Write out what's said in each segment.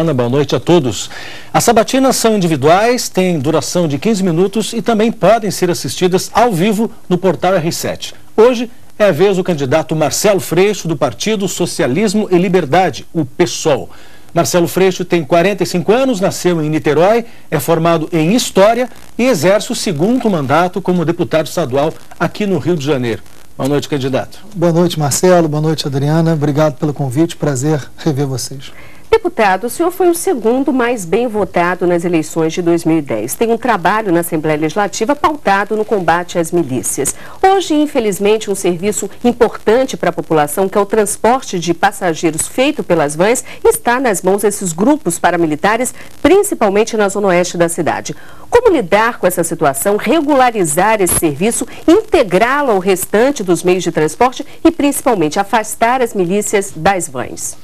Adriana, boa noite a todos. As sabatinas são individuais, têm duração de 15 minutos e também podem ser assistidas ao vivo no portal R7. Hoje é a vez do candidato Marcelo Freixo, do Partido Socialismo e Liberdade, o PSOL. Marcelo Freixo tem 45 anos, nasceu em Niterói, é formado em História e exerce o segundo mandato como deputado estadual aqui no Rio de Janeiro. Boa noite, candidato. Boa noite, Marcelo. Boa noite, Adriana. Obrigado pelo convite. Prazer rever vocês. Deputado, o senhor foi o segundo mais bem votado nas eleições de 2010. Tem um trabalho na Assembleia Legislativa pautado no combate às milícias. Hoje, infelizmente, um serviço importante para a população, que é o transporte de passageiros feito pelas vans, está nas mãos desses grupos paramilitares, principalmente na zona oeste da cidade. Como lidar com essa situação, regularizar esse serviço, integrá-lo ao restante dos meios de transporte e, principalmente, afastar as milícias das vans?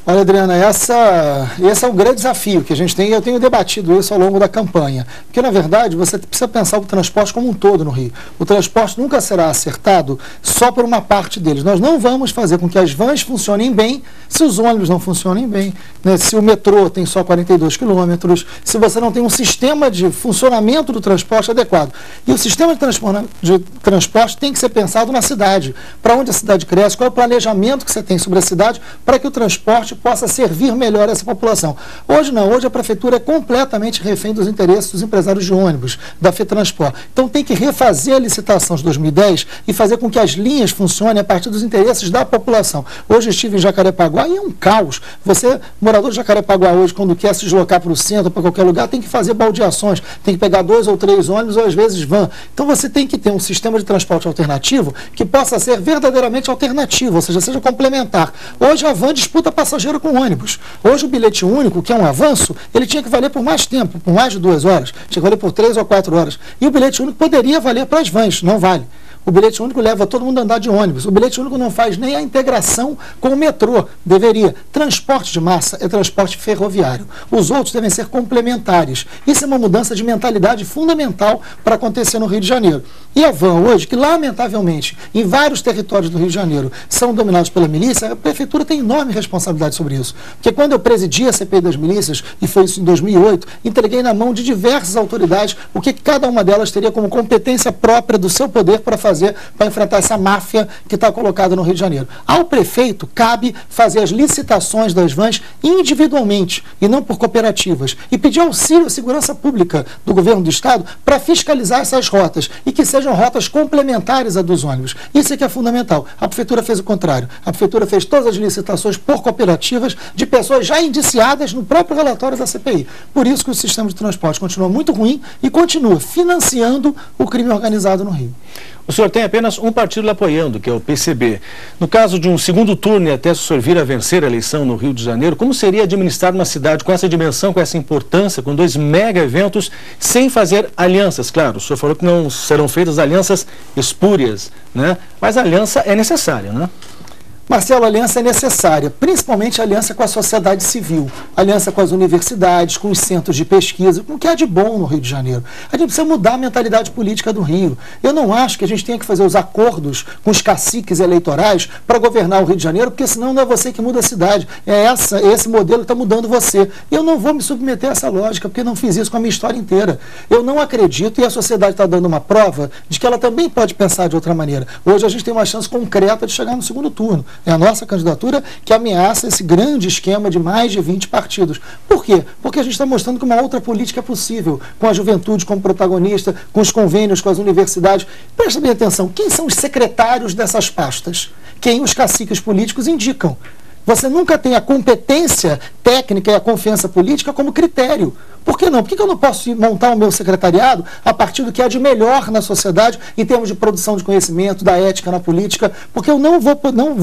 Olha, Adriana, esse é o grande desafio que a gente tem, e eu tenho debatido isso ao longo da campanha. Porque, na verdade, você precisa pensar o transporte como um todo no Rio. O transporte nunca será acertado só por uma parte deles. Nós não vamos fazer com que as vans funcionem bem se os ônibus não funcionem bem, né? Se o metrô tem só 42 quilômetros, se você não tem um sistema de funcionamento do transporte adequado. E o sistema de transporte tem que ser pensado na cidade. Para onde a cidade cresce, qual é o planejamento que você tem sobre a cidade para que o transporte possa servir melhor essa população. Hoje não, hoje a prefeitura é completamente refém dos interesses dos empresários de ônibus, da FETransport. Então tem que refazer a licitação de 2010 e fazer com que as linhas funcionem a partir dos interesses da população. Hoje eu estive em Jacarepaguá e é um caos. Você, morador de Jacarepaguá hoje, quando quer se deslocar para o centro, para qualquer lugar, tem que fazer baldeações, tem que pegar 2 ou 3 ônibus ou às vezes van. Então você tem que ter um sistema de transporte alternativo que possa ser verdadeiramente alternativo, ou seja complementar. Hoje a van disputa passageiro com ônibus. Hoje o bilhete único, que é um avanço, ele tinha que valer por mais tempo, por mais de 2 horas, tinha que valer por 3 ou 4 horas. E o bilhete único poderia valer para as vans, não vale. O bilhete único leva todo mundo a andar de ônibus. O bilhete único não faz nem a integração com o metrô. Deveria. Transporte de massa é transporte ferroviário. Os outros devem ser complementares. Isso é uma mudança de mentalidade fundamental para acontecer no Rio de Janeiro. E a van hoje, que lamentavelmente em vários territórios do Rio de Janeiro são dominados pela milícia, a prefeitura tem enorme responsabilidade sobre isso. Porque quando eu presidi a CPI das milícias, e foi isso em 2008, entreguei na mão de diversas autoridades o que cada uma delas teria como competência própria do seu poder para enfrentar essa máfia que está colocada no Rio de Janeiro. Ao prefeito cabe fazer as licitações das vans individualmente e não por cooperativas e pedir auxílio à segurança pública do governo do estado para fiscalizar essas rotas e que sejam rotas complementares à dos ônibus. Isso é que é fundamental. A prefeitura fez o contrário. A prefeitura fez todas as licitações por cooperativas de pessoas já indiciadas no próprio relatório da CPI. Por isso que o sistema de transporte continua muito ruim e continua financiando o crime organizado no Rio. O senhor tem apenas um partido lhe apoiando, que é o PCB. No caso de um segundo turno e até se o senhor vir a vencer a eleição no Rio de Janeiro, como seria administrar uma cidade com essa dimensão, com essa importância, com 2 mega eventos, sem fazer alianças? Claro, o senhor falou que não serão feitas alianças espúrias, né? Mas a aliança é necessária, né? Marcelo, a aliança é necessária, principalmente a aliança com a sociedade civil, aliança com as universidades, com os centros de pesquisa, com o que há de bom no Rio de Janeiro. A gente precisa mudar a mentalidade política do Rio. Eu não acho que a gente tenha que fazer os acordos com os caciques eleitorais para governar o Rio de Janeiro, porque senão não é você que muda a cidade. É esse modelo que está mudando você. Eu não vou me submeter a essa lógica, porque não fiz isso com a minha história inteira. Eu não acredito, e a sociedade está dando uma prova de que ela também pode pensar de outra maneira. Hoje a gente tem uma chance concreta de chegar no segundo turno. É a nossa candidatura que ameaça esse grande esquema de mais de 20 partidos. Por quê? Porque a gente está mostrando que uma outra política é possível, com a juventude como protagonista, com os convênios com as universidades. Presta bem atenção, quem são os secretários dessas pastas? Quem os caciques políticos indicam. Você nunca tem a competência técnica e a confiança política como critério. Por que não? Por que eu não posso montar o meu secretariado a partir do que há de melhor na sociedade em termos de produção de conhecimento, da ética na política? Porque eu não vou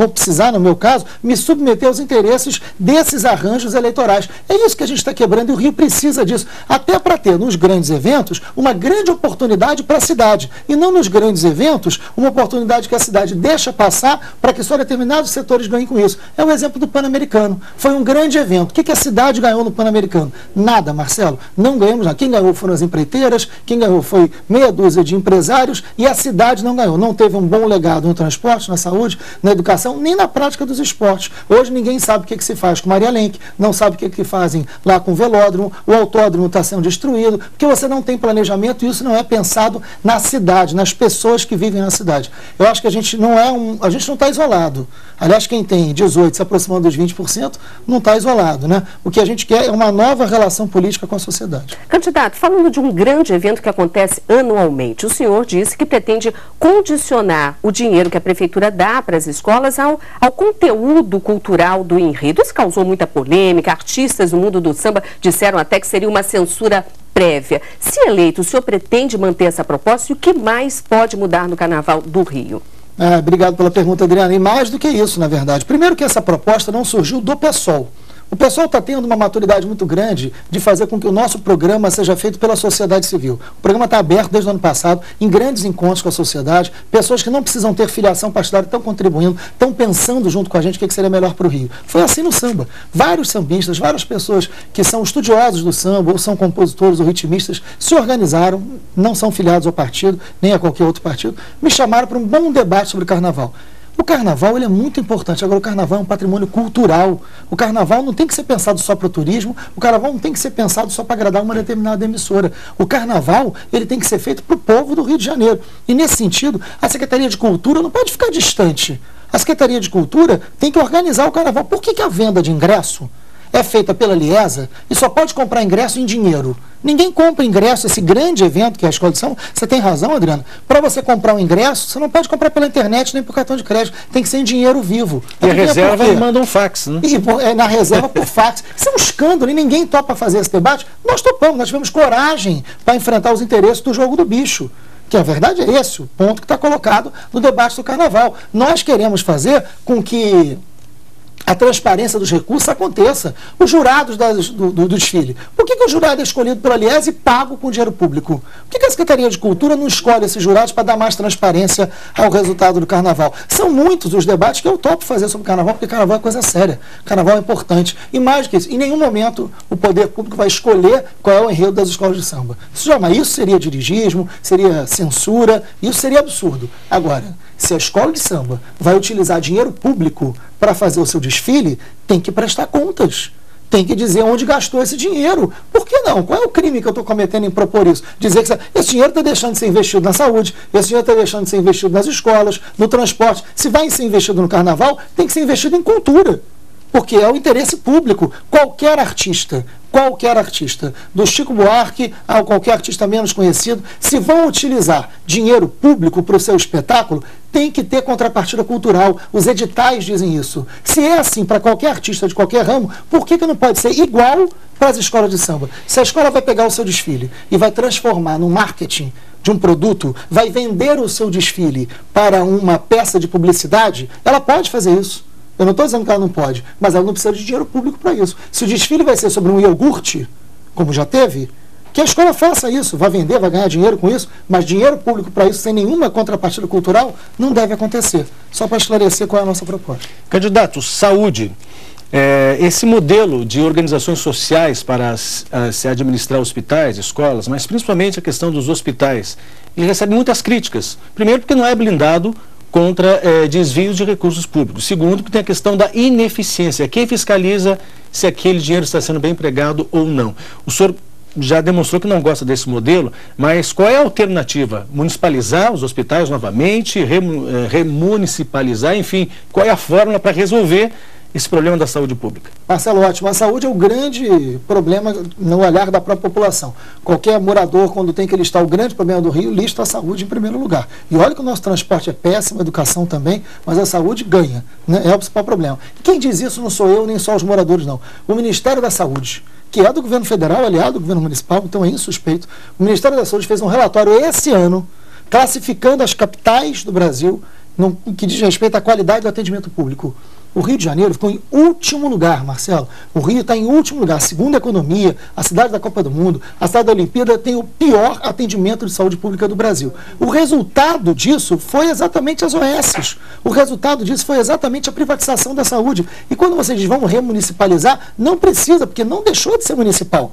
precisar, no meu caso, me submeter aos interesses desses arranjos eleitorais. É isso que a gente está quebrando e o Rio precisa disso. Até para ter, nos grandes eventos, uma grande oportunidade para a cidade. E não nos grandes eventos, uma oportunidade que a cidade deixa passar para que só determinados setores ganhem com isso. É o exemplo do Pan-Americano. Foi um grande evento. O que a cidade ganhou no Pan-Americano? Nada, Marcelo. Marcelo? Não ganhamos nada. Quem ganhou foram as empreiteiras, quem ganhou foi meia dúzia de empresários e a cidade não ganhou. Não teve um bom legado no transporte, na saúde, na educação, nem na prática dos esportes. Hoje ninguém sabe o que se faz com Maria Lenk, não sabe o que fazem lá com o velódromo, o autódromo está sendo destruído, porque você não tem planejamento e isso não é pensado na cidade, nas pessoas que vivem na cidade. Eu acho que a gente não está isolado. Aliás, quem tem 18 se aproximando dos 20% não está isolado, né? O que a gente quer é uma nova relação política com a sociedade. Candidato, falando de um grande evento que acontece anualmente, o senhor disse que pretende condicionar o dinheiro que a prefeitura dá para as escolas ao conteúdo cultural do enredo. Isso causou muita polêmica, artistas do mundo do samba disseram até que seria uma censura prévia. Se eleito, o senhor pretende manter essa proposta e o que mais pode mudar no Carnaval do Rio? Obrigado pela pergunta, Adriana. E mais do que isso, na verdade. Primeiro que essa proposta não surgiu do PSOL. O pessoal está tendo uma maturidade muito grande de fazer com que o nosso programa seja feito pela sociedade civil. O programa está aberto desde o ano passado, em grandes encontros com a sociedade, pessoas que não precisam ter filiação partidária estão contribuindo, estão pensando junto com a gente o que seria melhor para o Rio. Foi assim no samba. Vários sambistas, várias pessoas que são estudiosos do samba ou são compositores ou ritmistas se organizaram, não são filiados ao partido, nem a qualquer outro partido, me chamaram para um bom debate sobre o Carnaval. O Carnaval ele é muito importante. Agora, o Carnaval é um patrimônio cultural. O Carnaval não tem que ser pensado só para o turismo, o Carnaval não tem que ser pensado só para agradar uma determinada emissora. O Carnaval ele tem que ser feito para o povo do Rio de Janeiro. E, nesse sentido, a Secretaria de Cultura não pode ficar distante. A Secretaria de Cultura tem que organizar o Carnaval. Por que a venda de ingresso é feita pela Liesa e só pode comprar ingresso em dinheiro? Ninguém compra ingresso, esse grande evento que é a Escola de Samba. Você tem razão, Adriana. Para você comprar um ingresso, você não pode comprar pela internet nem por cartão de crédito. Tem que ser em dinheiro vivo. E a reserva manda um fax, né? E na reserva por fax. Isso é um escândalo e ninguém topa fazer esse debate. Nós topamos, nós tivemos coragem para enfrentar os interesses do jogo do bicho. Que a verdade é esse, o ponto que está colocado no debate do Carnaval. Nós queremos fazer com que a transparência dos recursos aconteça. Os jurados do desfile. Por que o jurado é escolhido pela Liesa e pago com dinheiro público? Por que a Secretaria de Cultura não escolhe esses jurados para dar mais transparência ao resultado do Carnaval? São muitos os debates que eu topo fazer sobre o Carnaval, porque Carnaval é coisa séria. Carnaval é importante. E mais do que isso, em nenhum momento o poder público vai escolher qual é o enredo das escolas de samba. Isso seria dirigismo, seria censura, isso seria absurdo. Agora, se a escola de samba vai utilizar dinheiro público para fazer o seu desfile, tem que prestar contas. Tem que dizer onde gastou esse dinheiro. Por que não? Qual é o crime que eu estou cometendo em propor isso? Dizer que esse dinheiro está deixando de ser investido na saúde, esse dinheiro está deixando de ser investido nas escolas, no transporte. Se vai ser investido no Carnaval, tem que ser investido em cultura. Porque é o interesse público. Qualquer artista, do Chico Buarque a qualquer artista menos conhecido, se vão utilizar dinheiro público para o seu espetáculo, tem que ter contrapartida cultural. Os editais dizem isso. Se é assim para qualquer artista de qualquer ramo, por que não pode ser igual para as escolas de samba? Se a escola vai pegar o seu desfile e vai transformar no marketing de um produto, vai vender o seu desfile para uma peça de publicidade, ela pode fazer isso. Eu não estou dizendo que ela não pode, mas ela não precisa de dinheiro público para isso. Se o desfile vai ser sobre um iogurte, como já teve, que a escola faça isso, vai vender, vai ganhar dinheiro com isso, mas dinheiro público para isso, sem nenhuma contrapartida cultural, não deve acontecer. Só para esclarecer qual é a nossa proposta. Candidato, saúde. Esse modelo de organizações sociais para se administrar hospitais, escolas, mas principalmente a questão dos hospitais, ele recebe muitas críticas. Primeiro, porque não é blindado contra desvios de recursos públicos. Segundo, que tem a questão da ineficiência. Quem fiscaliza se aquele dinheiro está sendo bem empregado ou não? O senhor já demonstrou que não gosta desse modelo, mas qual é a alternativa? Municipalizar os hospitais novamente, remunicipalizar, enfim, qual é a fórmula para resolver esse problema da saúde pública? Marcelo, ótimo. A saúde é o grande problema no olhar da própria população. Qualquer morador, quando tem que listar o grande problema do Rio, lista a saúde em primeiro lugar. E olha que o nosso transporte é péssimo, a educação também, mas a saúde ganha, né? É o principal problema. Quem diz isso não sou eu, nem só os moradores, não. O Ministério da Saúde, que é do governo federal, aliado do governo municipal, então é insuspeito. O Ministério da Saúde fez um relatório esse ano, classificando as capitais do Brasil, no que diz respeito à qualidade do atendimento público. O Rio de Janeiro ficou em último lugar, Marcelo. O Rio está em último lugar. Segundo a economia, a cidade da Copa do Mundo, a cidade da Olimpíada tem o pior atendimento de saúde pública do Brasil. O resultado disso foi exatamente as OS. O resultado disso foi exatamente a privatização da saúde. E quando vocês diz vamos remunicipalizar, não precisa, porque não deixou de ser municipal.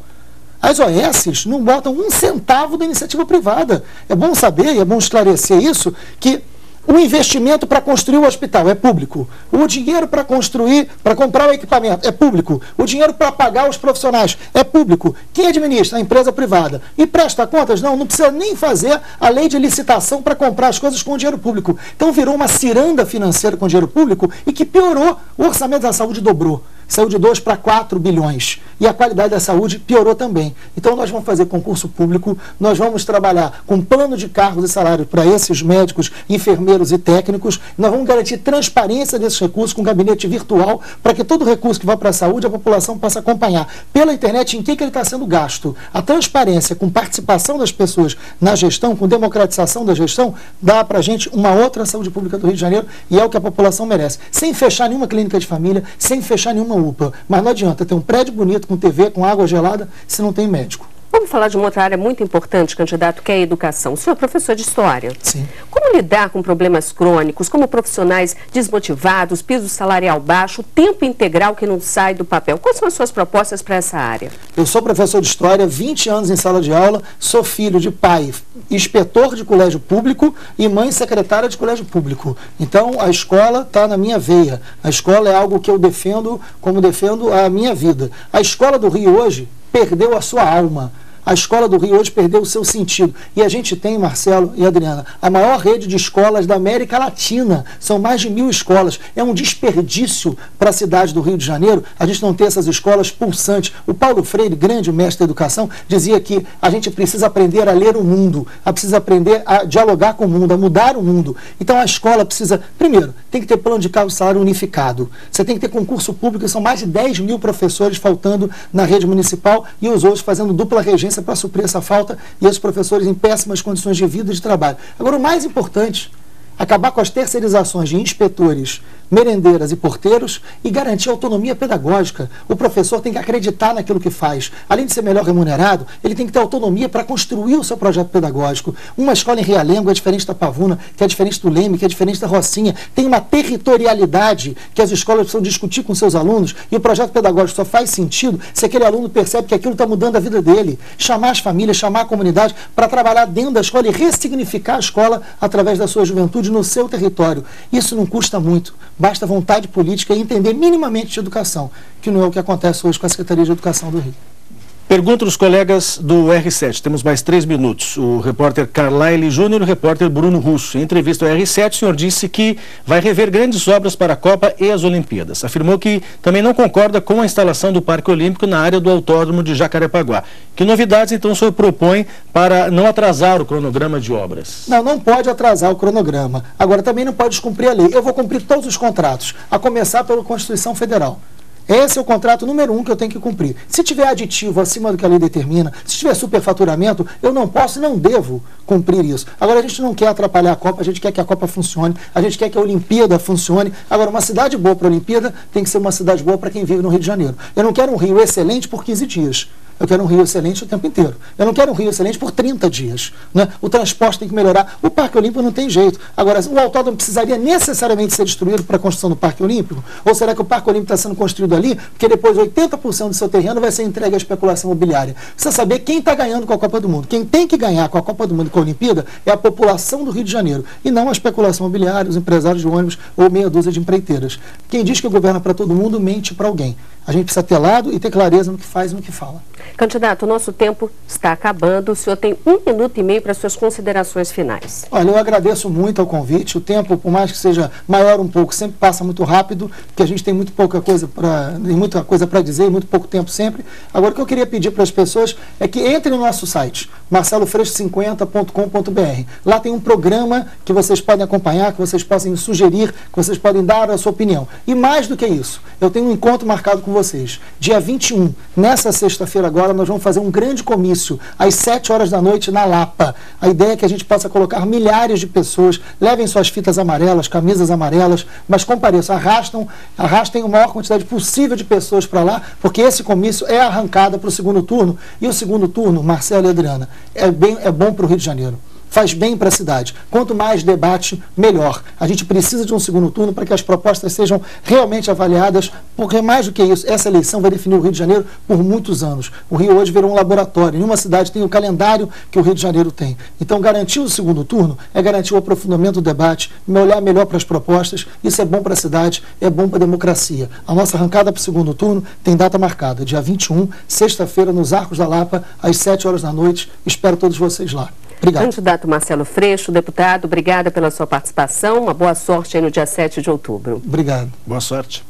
As OS não botam um centavo da iniciativa privada. É bom saber, e é bom esclarecer isso, que o investimento para construir o hospital é público. O dinheiro para construir, para comprar o equipamento é público. O dinheiro para pagar os profissionais é público. Quem administra? A empresa privada. E presta contas? Não precisa nem fazer a lei de licitação para comprar as coisas com dinheiro público. Então virou uma ciranda financeira com dinheiro público e que piorou. O orçamento da saúde dobrou. Saiu de 2 para 4 bilhões. E a qualidade da saúde piorou também. Então nós vamos fazer concurso público, nós vamos trabalhar com plano de cargos e salários para esses médicos, enfermeiros e técnicos, nós vamos garantir transparência desses recursos com gabinete virtual, para que todo recurso que vai para a saúde a população possa acompanhar pela internet em que ele está sendo gasto. A transparência com participação das pessoas na gestão, com democratização da gestão, dá para a gente uma outra saúde pública do Rio de Janeiro e é o que a população merece. Sem fechar nenhuma clínica de família, sem fechar nenhuma UPA. Mas não adianta ter um prédio bonito com TV, com água gelada, se não tem médico. Vamos falar de uma outra área muito importante, candidato, que é a educação. O senhor é professor de história. Sim. Como lidar com problemas crônicos, como profissionais desmotivados, piso salarial baixo, tempo integral que não sai do papel? Quais são as suas propostas para essa área? Eu sou professor de história, 20 anos em sala de aula, sou filho de pai inspetor de colégio público e mãe secretária de colégio público. Então a escola está na minha veia. A escola é algo que eu defendo como defendo a minha vida. A escola do Rio hoje perdeu a sua alma. A escola do Rio hoje perdeu o seu sentido. E a gente tem, Marcelo e Adriana, a maior rede de escolas da América Latina. São mais de 1000 escolas. É um desperdício para a cidade do Rio de Janeiro a gente não ter essas escolas pulsantes. O Paulo Freire, grande mestre da educação, dizia que a gente precisa aprender a ler o mundo, precisa aprender a dialogar com o mundo, a mudar o mundo. Então a escola precisa, primeiro, tem que ter plano de cargo e salário unificado. Você tem que ter concurso público, são mais de 10.000 professores faltando na rede municipal e os outros fazendo dupla regência para suprir essa falta e os professores em péssimas condições de vida e de trabalho. Agora, o mais importante, acabar com as terceirizações de inspetores, merendeiras e porteiros e garantir autonomia pedagógica. O professor tem que acreditar naquilo que faz. Além de ser melhor remunerado, ele tem que ter autonomia para construir o seu projeto pedagógico. Uma escola em Realengo é diferente da Pavuna, que é diferente do Leme, que é diferente da Rocinha. Tem uma territorialidade que as escolas precisam discutir com seus alunos e o projeto pedagógico só faz sentido se aquele aluno percebe que aquilo está mudando a vida dele. Chamar as famílias, chamar a comunidade para trabalhar dentro da escola e ressignificar a escola através da sua juventude no seu território. Isso não custa muito. Basta vontade política e entender minimamente de educação, que não é o que acontece hoje com a Secretaria de Educação do Rio. Pergunta aos colegas do R7. Temos mais 3 minutos. O repórter Carlyle Júnior e o repórter Bruno Russo. Em entrevista ao R7, o senhor disse que vai rever grandes obras para a Copa e as Olimpíadas. Afirmou que também não concorda com a instalação do Parque Olímpico na área do Autódromo de Jacarepaguá. Que novidades, então, o senhor propõe para não atrasar o cronograma de obras? Não pode atrasar o cronograma. Agora, também não pode descumprir a lei. Eu vou cumprir todos os contratos, a começar pela Constituição Federal. Esse é o contrato número 1 que eu tenho que cumprir. Se tiver aditivo acima do que a lei determina, se tiver superfaturamento, eu não posso e não devo cumprir isso. Agora, a gente não quer atrapalhar a Copa, a gente quer que a Copa funcione, a gente quer que a Olimpíada funcione. Agora, uma cidade boa para a Olimpíada tem que ser uma cidade boa para quem vive no Rio de Janeiro. Eu não quero um Rio excelente por 15 dias. Eu quero um Rio excelente o tempo inteiro. Eu não quero um Rio excelente por 30 dias. Né? O transporte tem que melhorar. O Parque Olímpico não tem jeito. Agora, o autódromo precisaria necessariamente ser destruído para a construção do Parque Olímpico? Ou será que o Parque Olímpico está sendo construído ali porque depois 80% do seu terreno vai ser entregue à especulação imobiliária? Precisa saber quem está ganhando com a Copa do Mundo. Quem tem que ganhar com a Copa do Mundo e com a Olimpíada é a população do Rio de Janeiro. E não a especulação imobiliária, os empresários de ônibus ou meia dúzia de empreiteiras. Quem diz que governa para todo mundo, mente para alguém. A gente precisa ter lado e ter clareza no que faz e no que fala. Candidato, o nosso tempo está acabando. O senhor tem 1 minuto e meio para suas considerações finais. Olha, eu agradeço muito ao convite. O tempo, por mais que seja maior um pouco, sempre passa muito rápido, porque a gente tem muita coisa para dizer e muito pouco tempo sempre. Agora, o que eu queria pedir para as pessoas é que entrem no nosso site, marcelofreixo50.com.br. Lá tem um programa que vocês podem acompanhar, que vocês podem sugerir, que vocês podem dar a sua opinião. E mais do que isso, eu tenho um encontro marcado com vocês. Dia 21, nessa sexta-feira agora, nós vamos fazer um grande comício, às 7 horas da noite, na Lapa. A ideia é que a gente possa colocar milhares de pessoas, levem suas fitas amarelas, camisas amarelas, mas compareçam, arrastem a maior quantidade possível de pessoas para lá, porque esse comício é arrancada para o segundo turno. E o segundo turno, Marcelo e Adriana, é bom para o Rio de Janeiro. faz bem para a cidade. Quanto mais debate, melhor. A gente precisa de um segundo turno para que as propostas sejam realmente avaliadas, porque mais do que isso, essa eleição vai definir o Rio de Janeiro por muitos anos. O Rio hoje virou um laboratório. Nenhuma cidade tem o calendário que o Rio de Janeiro tem. Então, garantir o segundo turno é garantir o aprofundamento do debate, olhar melhor para as propostas. Isso é bom para a cidade, é bom para a democracia. A nossa arrancada para o segundo turno tem data marcada, dia 21, sexta-feira, nos Arcos da Lapa, às 7 horas da noite. Espero todos vocês lá. Obrigado. Candidato Marcelo Freixo, deputado, obrigada pela sua participação. Uma boa sorte aí no dia 7 de outubro. Obrigado. Boa sorte.